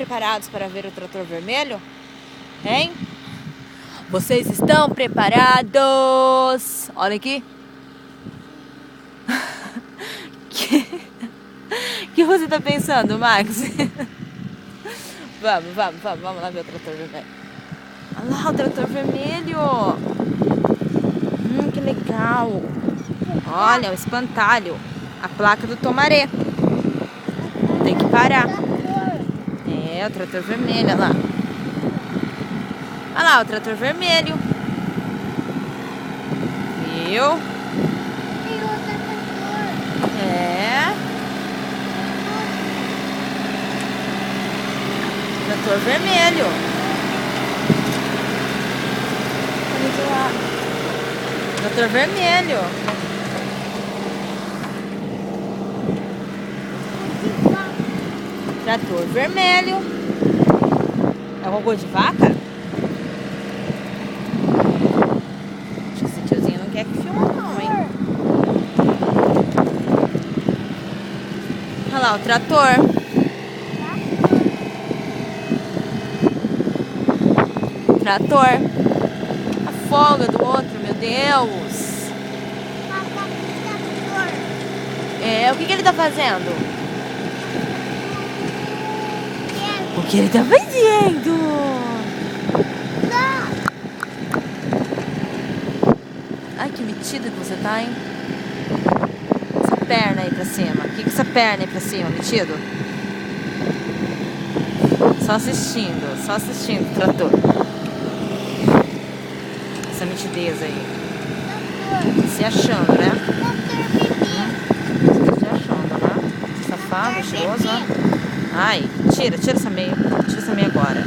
Preparados para ver o trator vermelho? Hein? Vocês estão preparados? Olha aqui. Que você tá pensando, Max? Vamos lá ver o trator vermelho. Olha lá o trator vermelho. Que legal. Olha o espantalho. A placa do Tomaré. Tem que parar. É, o trator vermelho, olha lá. Olha lá o trator vermelho. Viu? É. Trator vermelho. Olha lá. Trator vermelho. Trator vermelho. É cocô de vaca? Acho que esse tiozinho não quer que filma não, hein? Olha lá o trator. Trator. A folga do outro, meu Deus. É, o que ele tá fazendo? O que ele tá fazendo? Ai, que metido que você tá, hein? Essa perna aí pra cima. O que é essa perna aí pra cima, metido? Só assistindo o trator. Essa metidez aí. Se achando, né? Se achando, né? Safado, cheiroso, ó. Ai, tira essa meia. Tira essa meia agora.